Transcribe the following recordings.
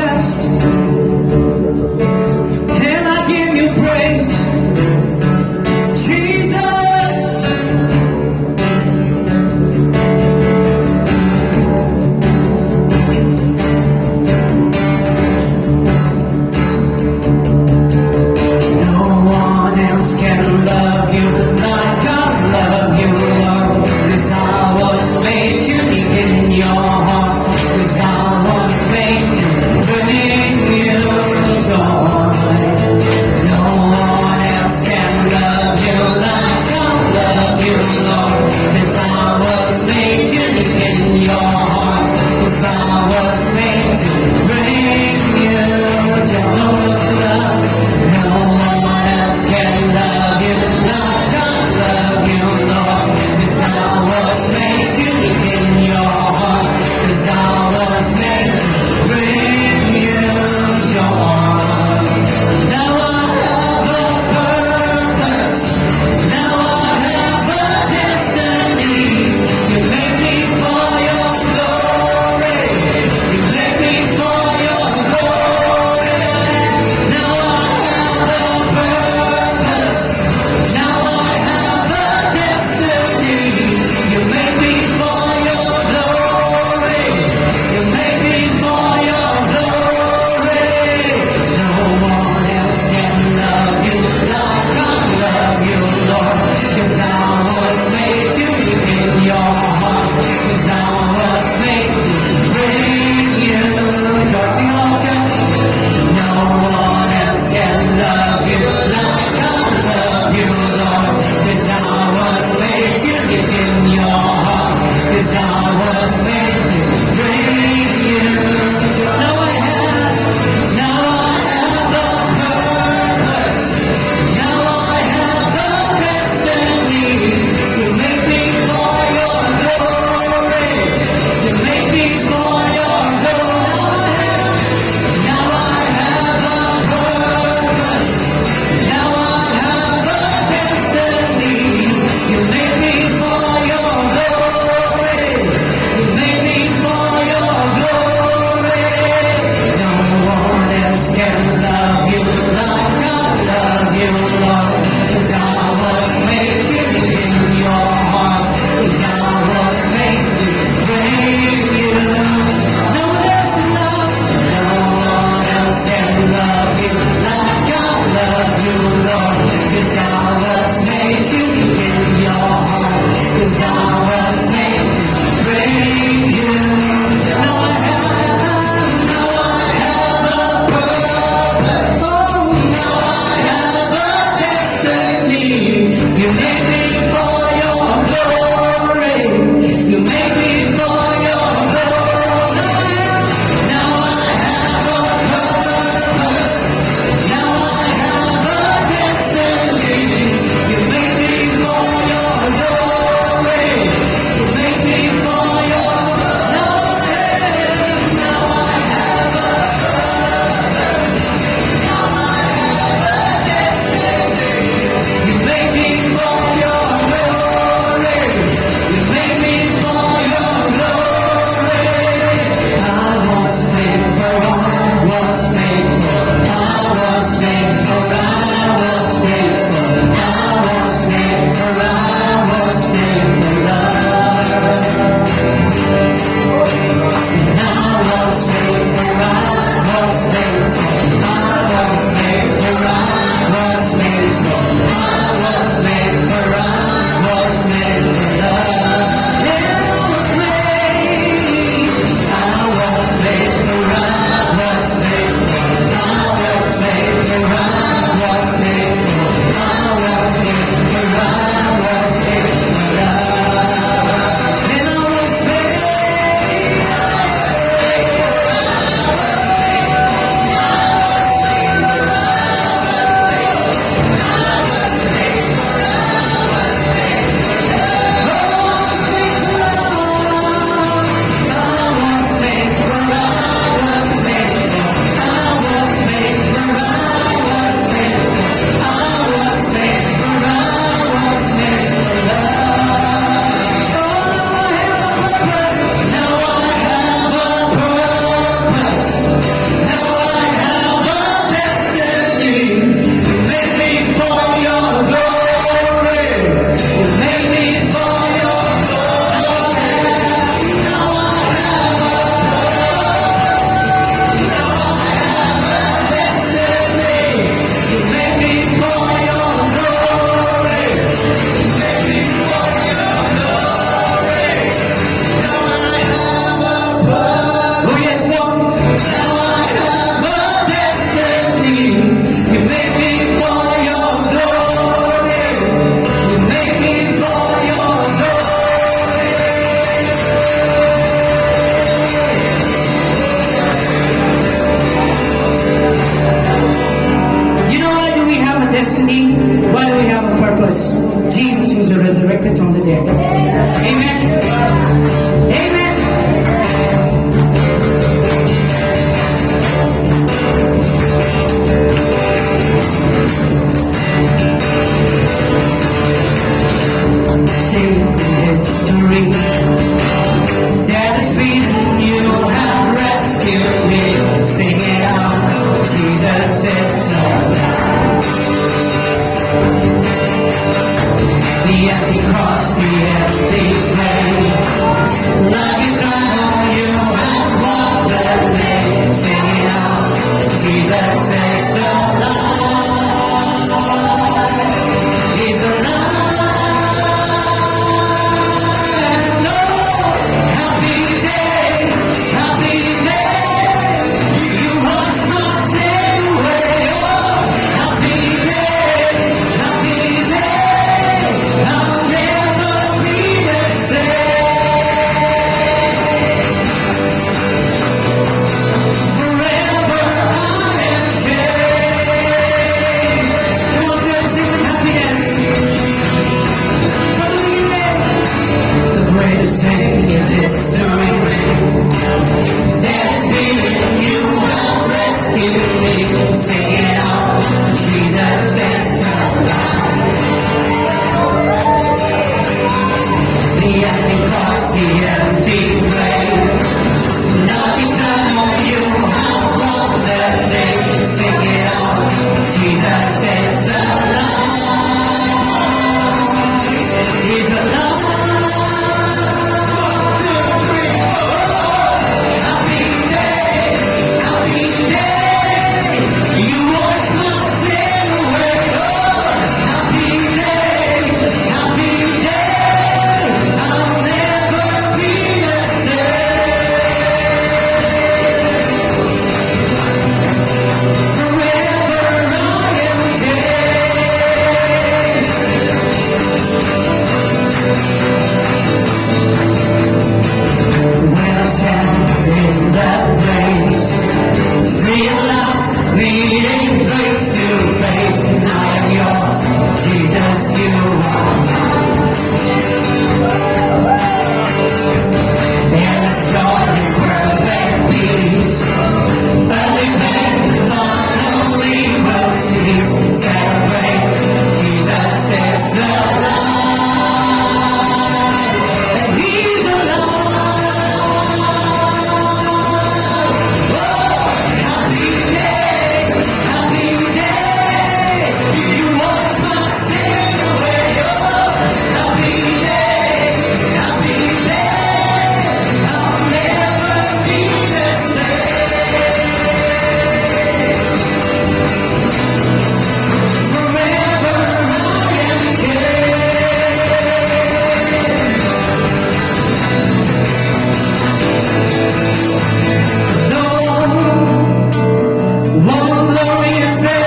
yes, and I give you praise, Jesus. No one else can love you like I love you, Lord. 'Cause I was made unique in your heart. 'Cause I was made to bring me. Sing it out. Jesus is alive. The empty cross, the empty grave. Like a drum, you have walked the way. Sing it out. Jesus is alive. He's alive. Happy day, happy day. You must not stay away. Oh, happy day, happy day. I'll never be the same. Forever I am changed. Come on, church, sing with happiness. The greatest thing in history. That is me, you have rescued me. Sing it out, Jesus is alive. The empty cross, the empty grave. Knocking down, you have walked the day. Sing it out, Jesus is alive. He's alive. Happy day, happy day. You must not stay away. Oh, happy day, happy day. I'll never be the same. Forever I am changed. When I stand in that place, free at last, meeting face to face, I am yours, Jesus, you are mine. In the stormy perfect peace, early pain, finally will cease. Celebrate, Jesus is alive, and He's alive. Happy day, happy day. You must not stay away. Oh, happy day, happy day. I'll never be the same. Forever I am changed. No. One glorious day,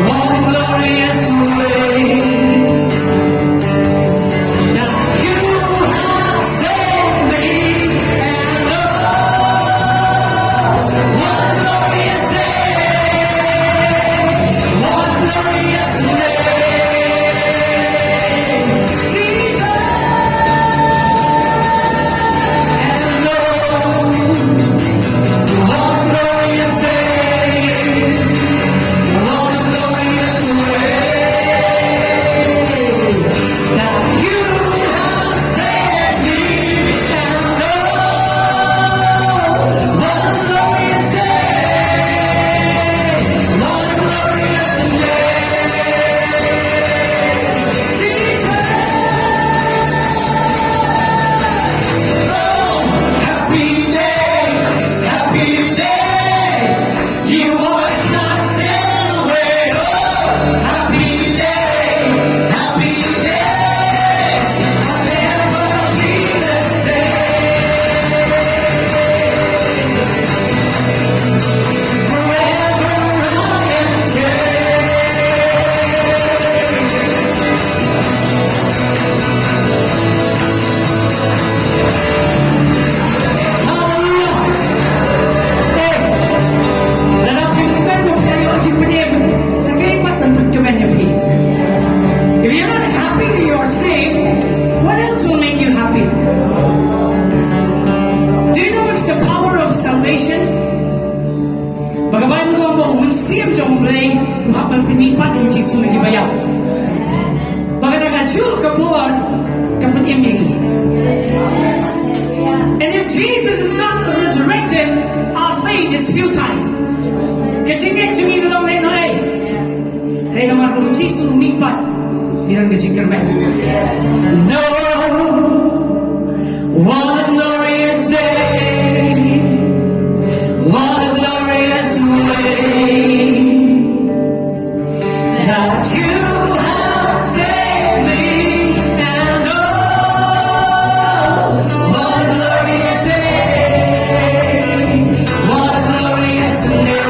one glorious way. Now you have saved me, and one glorious day, one glorious day. Jesus, and one glorious day, one glorious way. Now you have saved me, and one glorious day, one glorious day. Jesus, happy day, happy day. You must not stay away. Oh, happy day, happy day. I'll never be the same. Forever I am changed. Hallelujah. Hey, lalapit ko kayo kayo ang sipanim sa kaipat ng pagkaman niyo, Pete. If you're not happy that you're safe, what else will make you happy? Do you know what's the power of salvation? Bagaimana mo mo unsiyam jong blay uhapang pinipat yung Jesus na gibayaw. Baka nagajul ka buwan kapag imili. And if Jesus is not Jesus lumipat bilang Magic Carmen. No, what a glorious day, what a glorious way that you have saved me, and oh, what a glorious day, what a glorious day.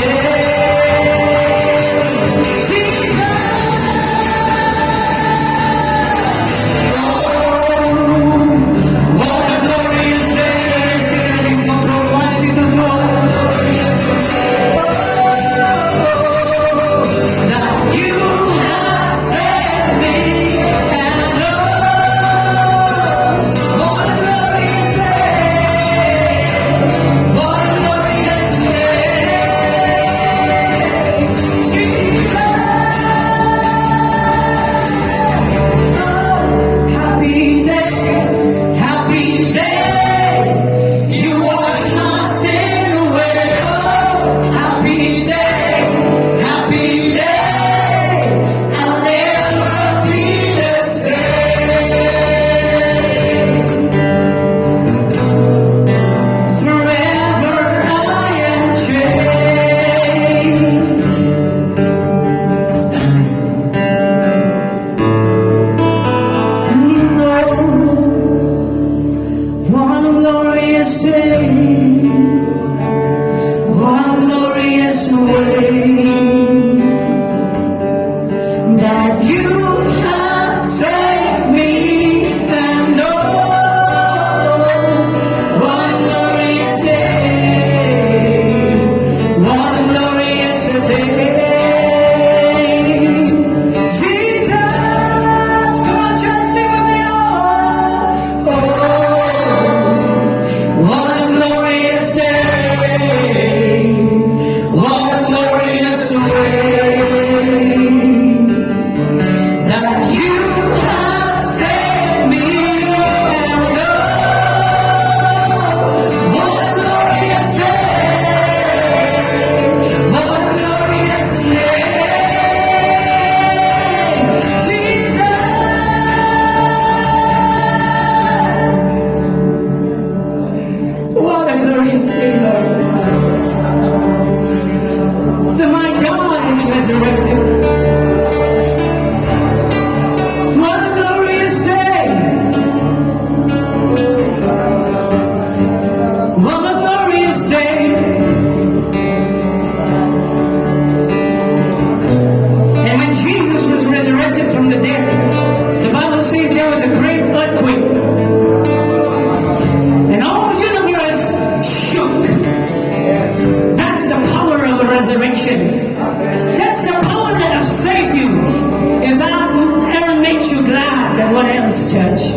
Church.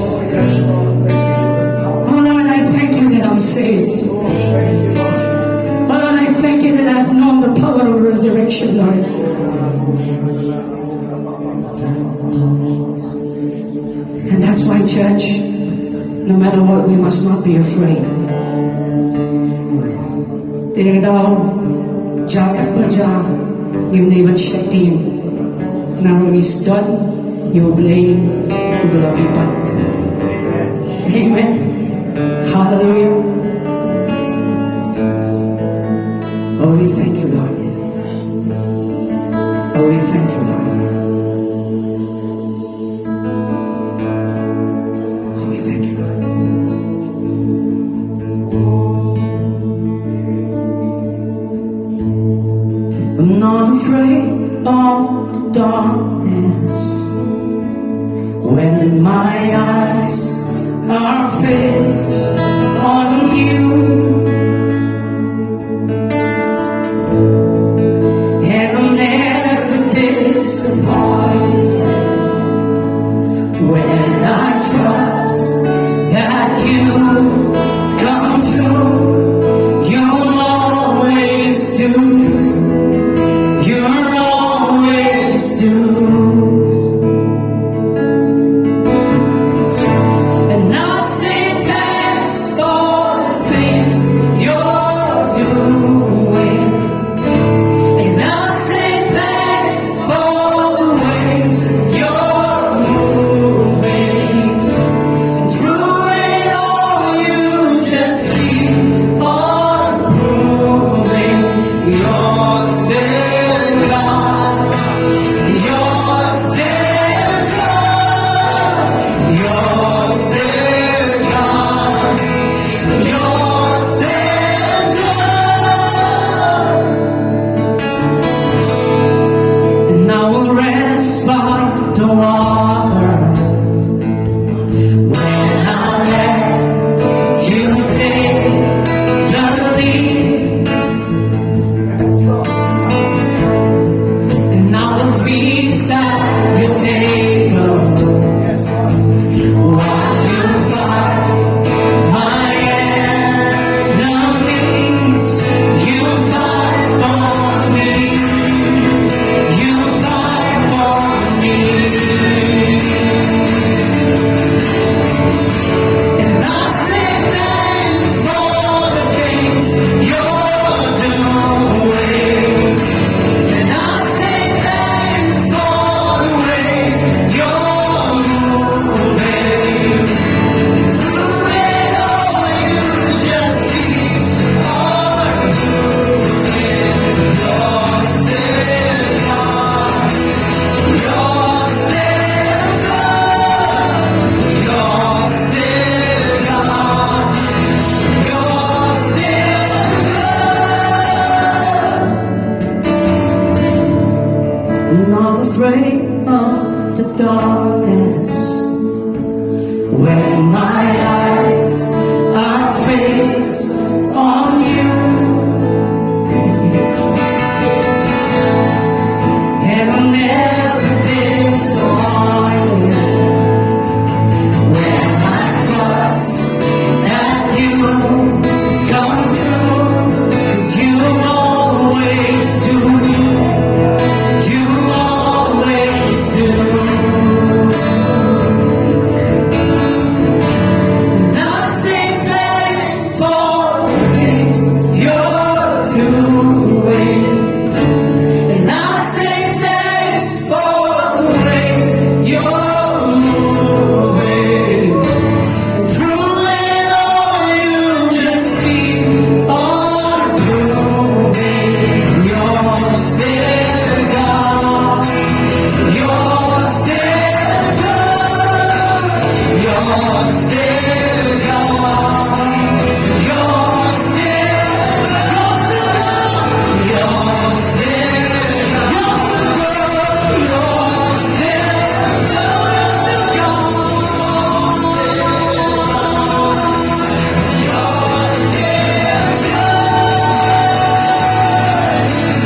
Oh Lord, I thank you that I'm saved. Oh Lord, I thank you that I've known the power of resurrection, Lord. And that's why, church, no matter what, we must not be afraid. There thou, jagat baja, yung neighbor shaktim, naronis done, you blame. Amen. Hallelujah. Oh, we thank you, Lord. Oh, we thank you, Lord. Oh, we thank you, Lord. I'm not afraid of the darkness. When my eyes are fixed on you, and I'm never disappointed when I trust that you come true. You'll always do. You'll always do. Things afraid of the darkness. When my eyes are fixed on you, and I've never been so hard. When I trust that you come through, 'cause you always do. You always do. And I say thanks for the things you're doing. And I say thanks for the ways you're moving. And through it all, you just keep on proving you're still God. You're still God. You're still God. You're still God. You're still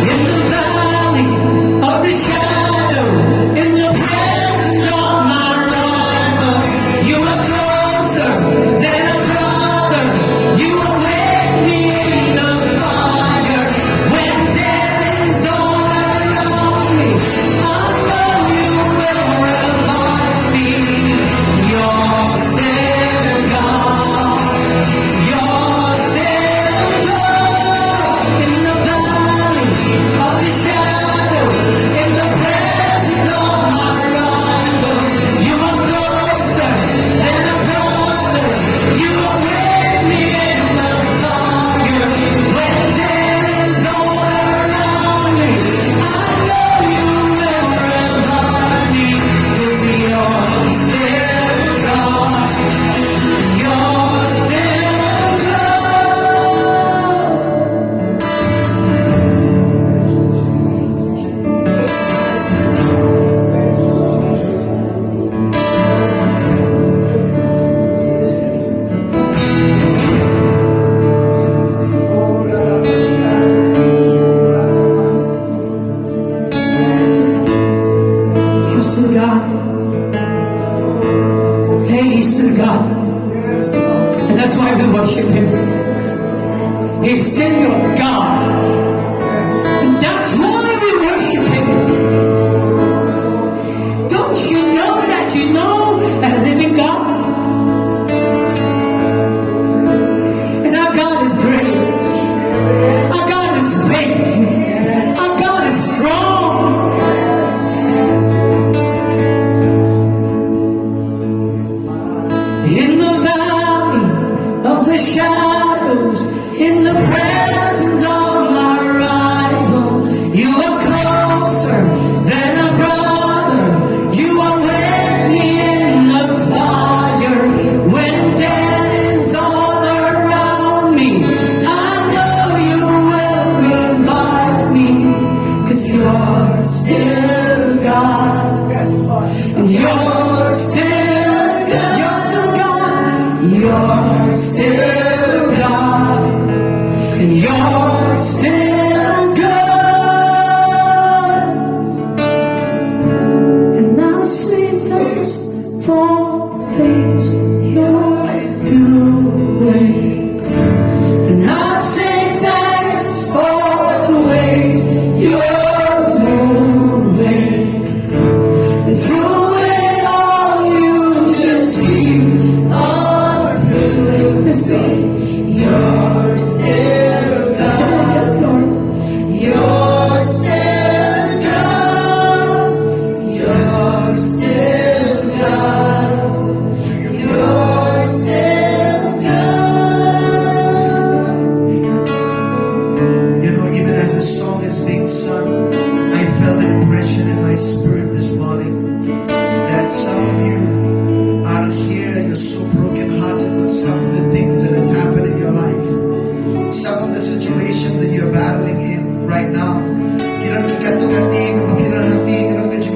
in the valley of the shadow, in the presence of my rival, you are closer than a brother. You are with me in the fire. When death is all around me, I know you will revive me. You're still God. You're still God. In the valley of the shadow, in the presence of my rival, you are closer than a brother. You are with me in the fire. When death is all around me, I know you will revive me. 'Cause you're still God. You're still God. He's still God. Hey, He's still God. And that's why we worship Him. He's still your God. And that's why we worship Him. Don't you know that you know a living God? And our God is great. Our God is big. Our God is strong. In the valley of the shadows, in the presence of my rival, you are closer than a brother. You are with me in the fire. When death is all around me, I know you will revive me. 'Cause you're still God. And you're still God. You're still God. You're still God. And you're still God. And I say thanks for the things you're doing. And I say thanks for the ways you're moving. And through it all, you just keep on proving you're still God. Yes, Lord. You're still God. You're still God. You're still God. You know, even as the song is being sung, I felt an impression in my spirit this morning that some of you are here, you're so brokenhearted with some of the things that has happened in your life. Some of the situations that you're battling in right now. Kailangan kikatugating, makinahaping, ang medyo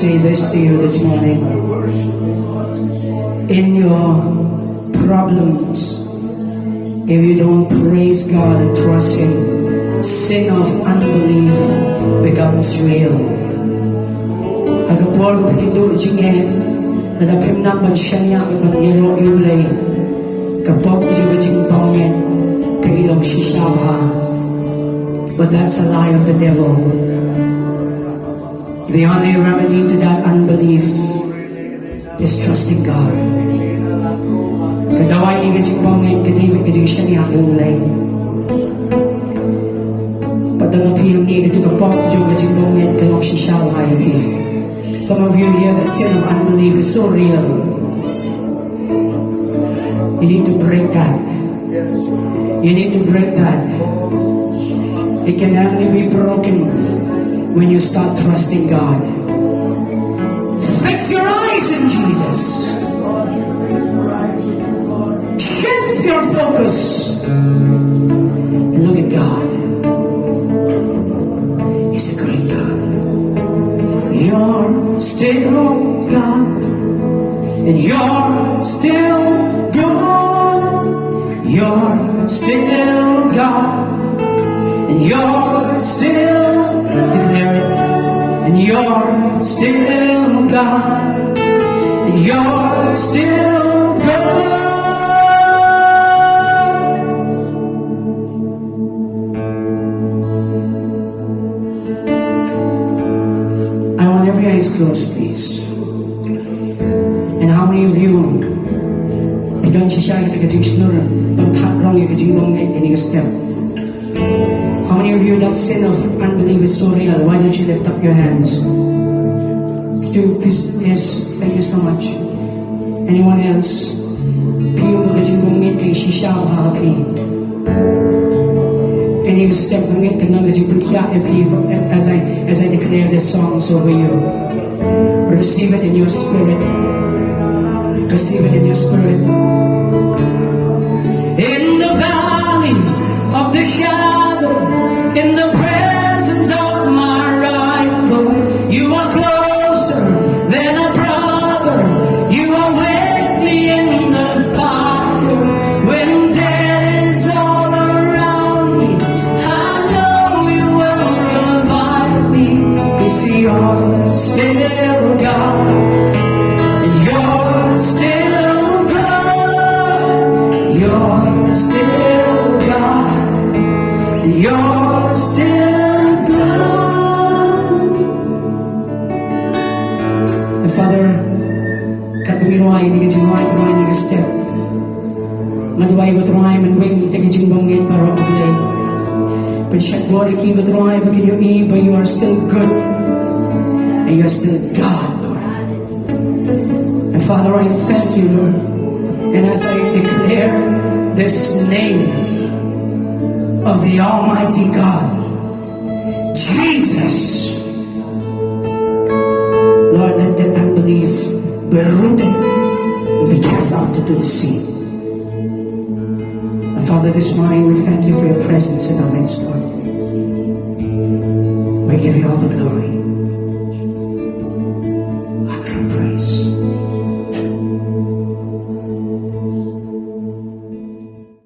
say this to you this morning. In your problems, if you don't praise God and trust Him, sin of unbelief becomes real. Agapol begitu jingen, nadapim na mansya magiro iulay. Kapag juga jing pangin, kailong sisyaha. But that's a lie of the devil. The only remedy to that unbelief is trusting God. Kadaway ni gajing pangin, kadibig gajing siya niya iulay. Padanapiyong ni ito kapag juga jing pangin, kailong sisyaha iulay. Some of you here, that sin of unbelief is so real. You need to break that. You need to break that. It can only be broken when you start trusting God. Fix your eyes in Jesus. Shift your focus and look at God. He's a great God. You're still God, and you're still good. You're still God, and you're still declaring, and you're still God, and you're still good. I want every eyes closed, please. And how many of you, don't siya kajing snur, pagtakrong kajing bongit any step? How many of you, that sin of unbelief is so real? Why don't you lift up your hands? Please, yes, thank you so much. Anyone else? Piyo kajing bongit kay shisha o happy. Any step bongit kanang kajing pagkya as I declare this songs over you. Receive it in your spirit. Receive it in your spirit. In the valley of the shadow, in the presence of my rival, you are closer than a brother. You are with me in the fire. When death is all around me, I know you will revive me. Cause you're still God. You're still God. You're still God. You're still God. And Father, katungirway, hindi ka jingway, turuay, hindi ka step. Maduway, baturuay, manwing, hindi ka jingbongin, para ulay. Pansyak, glory, ki, baturuay, bagin yung iba, you are still good. And you are still God, Lord. And Father, I thank you, Lord. And as I declare this name of the Almighty God, Jesus, Lord, let that unbelief be rooted and be cast out into the sea. And Father, this morning we thank you for your presence in our midst, Lord. We give you all the glory.